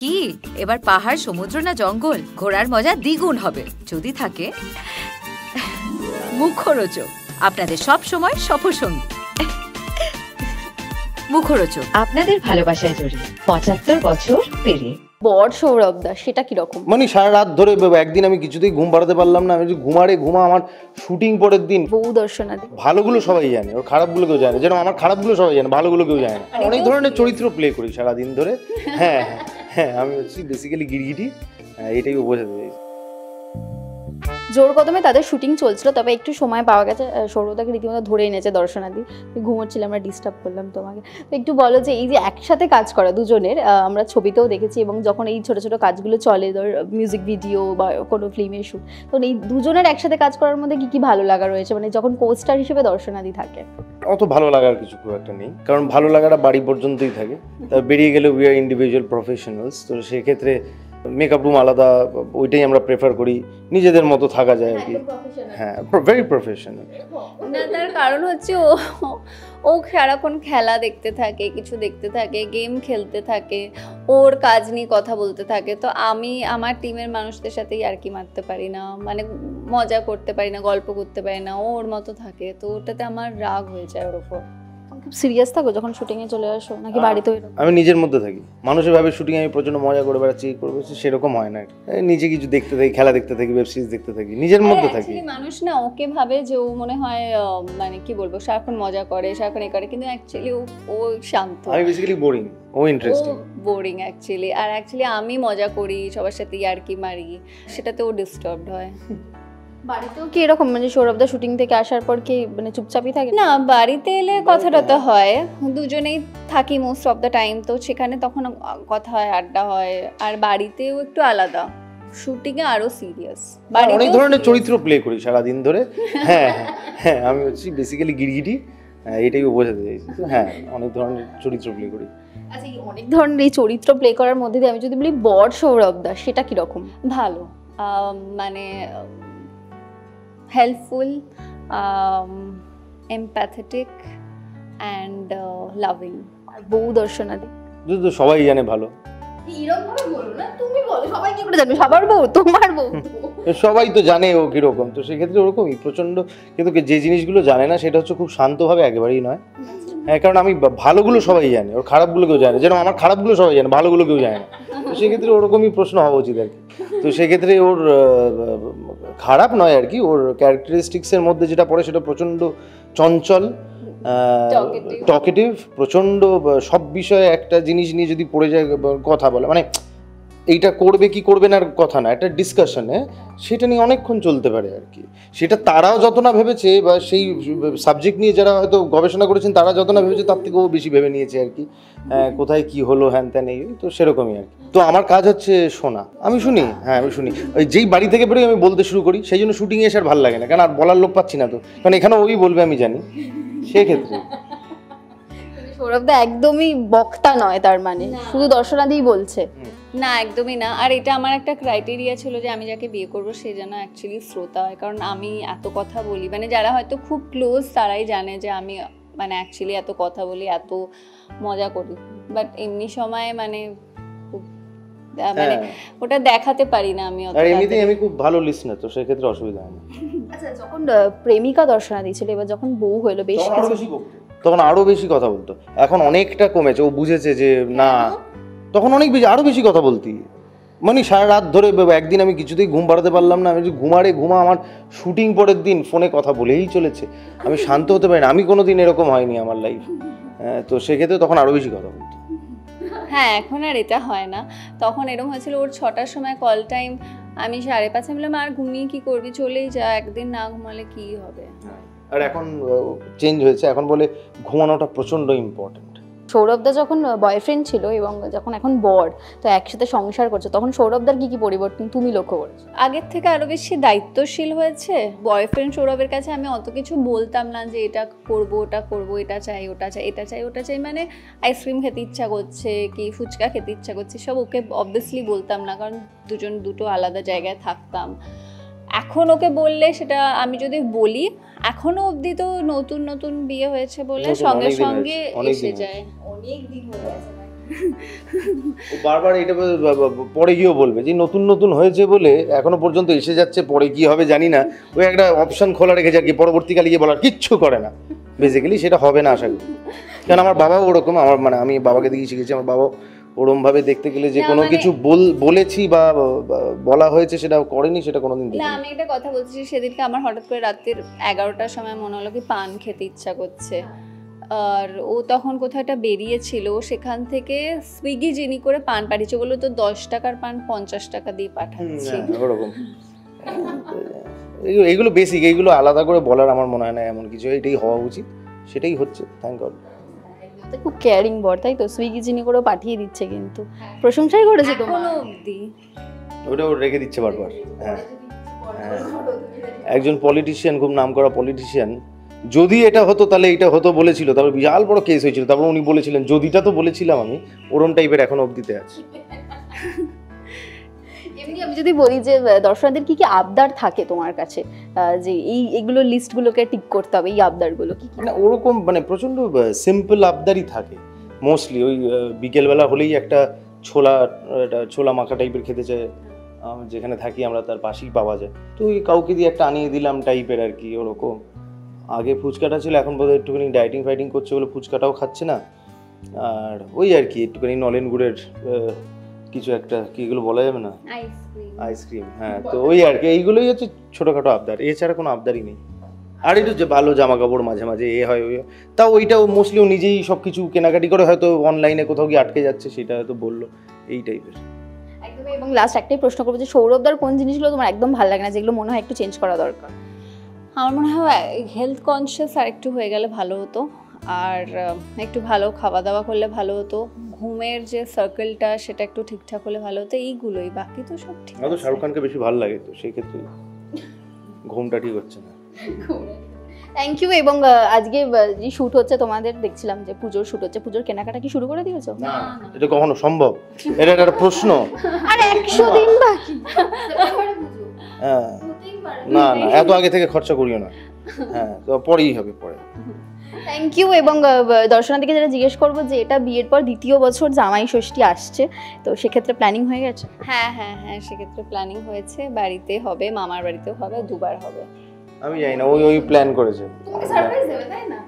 কি এবার পাহাড়, সমুদ্র না জঙ্গল? ঘোরার মজা দ্বিগুণ হবে যদি থাকে মুখরোচক, আপনাদের সব সময় সফরসঙ্গী। মুখরোচক আপনাদের ভালোবাসায় জড়িয়ে 75 বছর পেরিয়ে। বর সৌরভ দা, সেটা কিরকম? মানে সারা রাত ধরে একদিন আমি কিছুতেই ঘুম পাড়াতে পারলাম না। আমি ঘুমা আমার শুটিং পরের দিন। বউ দর্শনাদি ভালোগুলো সবাই জানে, ওর খারাপগুলো কেউ জানে, যেন আমার খারাপগুলো সবাই জানে, ভালোগুলো কেউ জানে না। অনেক ধরনের চরিত্র প্লে করি সারাদিন ধরে। হ্যাঁ হ্যাঁ, আমি হচ্ছি বেসিক্যালি গিরগিটি, এটাই বোঝাতে চাইছি। জোর কদমে তাদের শুটিং চলছিল, তবে একটু সময় পাওয়া গেছে। সৌরভদাকে রীতিমতো ধরে এনেছে দর্শনাদি। ঘুমোচ্ছিলাম, আমরা ডিস্টার্ব করলাম তোমাকে। তো একটু বলো যে এই যে একসাথে কাজ করা দুজনের, আমরা ছবিতেও দেখেছি, এবং যখন এই ছোট ছোট কাজগুলো চলে, ধর মিউজিক ভিডিও বা কোনো ফিল্মের শুট, তো এই দুজনের একসাথে কাজ করার মধ্যে কি কি ভালো লাগা রয়েছে, মানে যখন কোস্টার হিসেবে দর্শনাদি থাকে? অত ভালো লাগার কিছু খুব একটা নেই, কারণ ভালো লাগাটা বাড়ি পর্যন্তই থাকে। তা বেরিয়ে গেলে উই আর ইন্ডিভিজুয়াল প্রফেশনালস, তো সেক্ষেত্রে মেকআপ রুম আলাদা, ওইটাই আমরা প্রেফার করি, নিজেদের মতো থাকা যায় আর কি। হ্যাঁ, ভেরি প্রফেশনাল। না, তার কারণ হচ্ছে ও সারাক্ষণ খেলা দেখতে থাকে, কিছু দেখতে থাকে, গেম খেলতে থাকে, ওর কাজ নিয়ে কথা বলতে থাকে। তো আমি আমার টিমের মানুষদের সাথেই আর কি মারতে পারি না, মানে মজা করতে পারি না, গল্প করতে পারি না, ও ওর মতো থাকে। তো ওটাতে আমার রাগ হয়ে যায় ওর ওপর। খুব সিরিয়াস থাকো যখন শুটিংয়ে চলে আসো, নাকি বাড়িতে? আমি নিজের মধ্যে থাকি। মানুষের ভাবে শুটিং আমি প্রচন্ড মজা করে বেড়াচ্ছি, করবো, সেরকম হয় না। নিজে কিছু দেখতে থাকি, খেলা দেখতে থাকি, ওয়েব সিরিজ দেখতে থাকি, নিজের মধ্যে থাকি। মানুষ না ওকে ভাবে যে ও মনে হয় মানে কি বলবো, সারাক্ষণ মজা করে, সারাক্ষণ এ করে, কিন্তু অ্যাকচুয়ালি ও শান্ত। আমি বেসিক্যালি বোরিং, ও ইন্টারেস্টিং। Boring actually. আর অ্যাকচুয়ালি আমি মজা করি, সবার সাথে ইয়ার্কি মারি, সেটাতে ও ডিস্টার্বড হয়। বাড়িতেও কি এরকম, মানে সৌরভদা শুটিং থেকে আসার পর কি মানে চুপচাপই থাকে? না, বাড়িতে এলে কথাটা তো হয়, দুজনেই থাকি মোস্ট অফ দ্য টাইম, তো সেখানে তখন কথা হয়, আড্ডা হয়। আর বাড়িতেও একটু আলাদা, শুটিং এ আরো সিরিয়াস। অনেক ধরনের চরিত্র প্লে করি সারাদিন ধরে। হ্যাঁ হ্যাঁ, আমি হচ্ছি বেসিক্যালি গিরগিটি, এটাই বোঝাতে চাইছি। হ্যাঁ, অনেক ধরনের চরিত্র প্লে করি। আচ্ছা, এই অনেক ধরনের এই চরিত্র প্লে করার মধ্যে দিয়ে আমি যদি বলি বর সৌরভদা, সেটা কিরকম? ভালো, মানে helpful, empathetic and loving. বউ দর্শনাদি তো সবাই জানে ভালো। এরকম ভাবে বলো না, তুমি বলো, সবাই কি করে জানে? সবার বউ, তোমার বউ। সবাই তো জানে ও কিরকম, তো সেক্ষেত্রে ওরকমই প্রচন্ড। কিন্তু যে জিনিসগুলো জানে না সেটা হচ্ছে খুব শান্তভাবে, একেবারেই নয়। হ্যাঁ, কারণ আমি ভালোগুলো সবাই জানে, ওর খারাপগুলো কেউ জানে, যেন আমার খারাপগুলো সবাই জানে, ভালোগুলো কেউ জানে না। তো সেক্ষেত্রে ওরকমই প্রশ্ন হওয়া উচিত আর কি। তো সেক্ষেত্রে ওর খারাপ নয় আর কি, ওর ক্যারেক্টারিস্টিক্সের মধ্যে যেটা পড়ে সেটা প্রচণ্ড চঞ্চল, টকেটিভ, প্রচণ্ড সব বিষয়ে একটা জিনিস নিয়ে যদি পড়ে যায় কথা বলে, মানে এইটা করবে কি করবে না কথা না, একটা ডিসকাশনে সেটা নিয়ে অনেকক্ষণ চলতে পারে আর কি। সেটা তারাও যত না ভেবেছে, বা সেই সাবজেক্ট নিয়ে যারা হয়তো গবেষণা করেছেন তারা যত না ভেবেছে, তার থেকেও বেশি ভেবে নিয়েছে আর কি, কোথায় কি হলো হ্যান ত্যান, এই তো সেরকমই আর কি। তো আমার কাজ হচ্ছে শোনা, আমি শুনি। হ্যাঁ, আমি শুনি। ওই যেই বাড়ি থেকে বেরোই আমি বলতে শুরু করি, সেই জন্য শুটিংয়ে এসে আর ভালো লাগে না, কারণ আর বলার লোক পাচ্ছি না তো, কারণ এখানে ওই বলবে আমি জানি, সেক্ষেত্রে। সৌরভদা একদমই বক্তা নয়, তার মানে শুধু দর্শনাদিই বলছে? না, একদমই না। আর এটা আমার একটা ক্রাইটেরিয়া ছিল যে আমি যাকে বিয়ে করবো সে যেন অ্যাকচুয়ালি শ্রোতা হয়, কারণ আমি এত কথা বলি, মানে যারা হয়তো খুব ক্লোজ তারাই জানে যে আমি মানে অ্যাকচুয়ালি এত কথা বলি, এত মজা করি, বাট এমনি সময় মানে মানে ওটা দেখাতে পারি না আমি। আর এমনিতেই আমি খুব ভালো লিসনার, তো সেক্ষেত্রে অসুবিধা হয় না। আচ্ছা, যখন প্রেমিকা দর্শনাদি ছিল, এবার যখন বউ হলো, বেশ তখন আরো বেশি কথা বলতো। এখন অনেকটা কমেছে, ও বুঝেছে যে না, তখন অনেক বেশি, আরো বেশি কথা বলতি। মানে সারা রাত ধরে একদিন আমি কিছুতেই ঘুম পাড়াতে পারলাম না। আমি ঘুমা আমার শুটিং পরের দিন ফোনে কথা বলেই চলেছে, আমি শান্ত হতে পারি না। আমি কোনোদিন এরকম হয়নি আমার লাইফ। তো সেক্ষেত্রে তখন আরো বেশি কথা বলতো। হ্যাঁ, এখন আর এটা হয় না। তখন এরকম হয়েছিল, ওর 6টার সময় কল টাইম, আমি 5:30 বললাম আর ঘুমিয়ে কি করবি, চলেই যা, একদিন না ঘুমালে কি হবে। আর এখন চেঞ্জ হয়েছে, এখন বলে ঘুমানোটা প্রচন্ড ইম্পর্টেন্ট। সৌরভদা যখন বয়ফ্রেন্ড ছিল এবং যখন এখন বর, তো একসাথে সংসার করছে, তখন সৌরভদার কি কি পরিবর্তন তুমি লক্ষ্য করেছো? আগের থেকে আরো বেশি দায়িত্বশীল হয়েছে। বয়ফ্রেন্ড সৌরভের কাছে আমি অত কিছু বলতাম না যে এটা করব, ওটা করব, এটা চাই, ওটা চাই, এটা চাই, ওটা চাই, মানে আইসক্রিম খেতে ইচ্ছা করছে কি ফুচকা খেতে ইচ্ছা করছে, সব ওকে অবভিয়াসলি বলতাম না, কারণ দুটো আলাদা জায়গায় থাকতাম। এখন ওকে বললে সেটা, আমি যদি বলি, এখনো অবধি তো নতুন বিয়ে হয়েছে বলে সঙ্গে সঙ্গে এসে যায়, অনেক দিন হয়ে গেছে। ও বারবার এটা পরে গিয়েও বলবে যে নতুন নতুন হয়েছে বলে এখনো পর্যন্ত এসে যাচ্ছে, পরে কি হবে জানি না। ওই একটা অপশন খোলা রেখেছে আর কি, পরবর্তীকালে গিয়ে বলার কিচ্ছু করে না। বেসিক্যালি সেটা হবে না আশা করি, কারণ আমার বাবাও ওরকম, আমার মানে আমি বাবাকে দেখে শিখেছি। আমার বাবা ওরম ভাবে দেখতে গেলে যে না, কোনো মানে- কিছু বলেছি বা বলা হয়েছে সেটা করেনি, সেটা কোনোদিন না দেখিনি। আমি একটা কথা বলছি, সেদিনকে আমার হঠাৎ করে রাতের 11টার সময় মনে হলো কি পান খেতে ইচ্ছা করছে, আর ও তখন কোথাও একটা বেরিয়েছিল, সেখান থেকে সুইগি যিনি করে পান পাঠিয়েছে, বললো তো 10 টাকার পান 50 টাকা দিয়ে পাঠাচ্ছি। ওরকম এইগুলো বেসিক, এইগুলো আলাদা করে বলার আমার মনে হয় না এমন কিছু, এটাই হওয়া উচিত, সেটাই হচ্ছে। Thank god. খুব কেয়ারিং বর, তাই তো? সুইগি যিনি করে পাঠিয়ে দিচ্ছে, কিন্তু প্রশংসাই করেছে এখনো তোমার। অবধি ওটা ও রেখে দিচ্ছে বারবার। হ্যাঁ, একজন পলিটিশিয়ান, খুব নামকরা পলিটিশিয়ান, যদি এটা হতো তাহলে এটা হতো বলেছিল, তারপর বিশাল বড় কেস হয়েছিল, তারপর উনি বলেছিলেন যদিটা তো বলেছিলাম আমি, ওরম টাইপের এখনো অবধিতে আছে। এমনি আমি যদি বলি যে দর্শকদের কি কি আবদার থাকে তোমার কাছে, যে এইগুলো লিস্টগুলোকে টিক করতে হবে, এই আবদারগুলো কি কি? না ওরকম মানে প্রচণ্ড সিম্পল আবদারই থাকে মোস্টলি। ওই বিকেলবেলা হলেই একটা ছোলা মাখা টাইপের খেতে চায়, যেখানে থাকি আমরা তার পাশেই পাওয়া যায়, তো ওই কাউকে দিয়ে একটা আনিয়ে দিলাম টাইপের আর কি, ওরকম। আগে ফুচকাটা ছিল, এখন বোধহয় একটুখানি ডায়েটিং ফাইটিং করছে বলে ফুচকাটাও খাচ্ছে না। আর ওই আর কি একটুখানি নলেন গুড়ের কিছু একটা, কি এগুলো বলা যাবে না, আইসক্রিম। হ্যাঁ, তো ওই আর কি এইগুলোই হচ্ছে ছোটোখাটো আবদার, এছাড়া কোনো আবদারই নেই। আর একটু যে ভালো জামা কাপড় মাঝে মাঝে এ হয়, ওই তাও ওইটাও মোস্টলি ও নিজেই সব কিছু কেনাকাটি করে, হয়তো অনলাইনে কোথাও গিয়ে আটকে যাচ্ছে, সেটা হয়তো বললো, এই টাইপের। একদমই। এবং লাস্ট একটাই প্রশ্ন করবো যে সৌরভদার কোন জিনিসগুলো তোমার একদম ভালো লাগে না, যেগুলো মনে হয় একটু চেঞ্জ করা দরকার? আমার মনে হয় হেলথ কনসিয়াস আর একটু হয়ে গেলে ভালো হতো, আর একটু ভালো খাওয়া দাওয়া করলে ভালো হতো, ঘুমের যে সার্কেলটা সেটা একটু ঠিকঠাক হলে ভালো হতো, এইগুলোই। বাকি তো সব ঠিক হয়তো আছে। শাহরুখ খানকে বেশি ভালো লাগে, তো সেই ক্ষেত্রে ঘুমটা ঠিক হচ্ছে না। Thank you. এবং আজকে যে শুট হচ্ছে তোমাদের, দেখছিলাম যে পুজোর শুট হচ্ছে, পুজোর কেনাকাটা কি শুরু করে দিয়েছো? না, এটা কখনো সম্ভব? এটা একটা প্রশ্ন। আর 100 দিন বাকি। হ্যাঁ, না না, এত আগে থেকে খরচা করিও না। হ্যাঁ, তো পরেই হবে, পরে। Thank you. এবং দর্শনার্থীকে যেটা জিজ্ঞেস করবো যে এটা বিয়ের পর দ্বিতীয় বছর জামাই ষষ্ঠী আসছে, তো সেক্ষেত্রে প্ল্যানিং হয়ে গেছে? হ্যাঁ হ্যাঁ হ্যাঁ, সেক্ষেত্রে প্ল্যানিং হয়েছে, বাড়িতে হবে, মামার বাড়িতেও হবে, দুবার হবে। আমি জানি না, ওই প্ল্যান করেছে। সারপ্রাইজ দেবে, তাই না?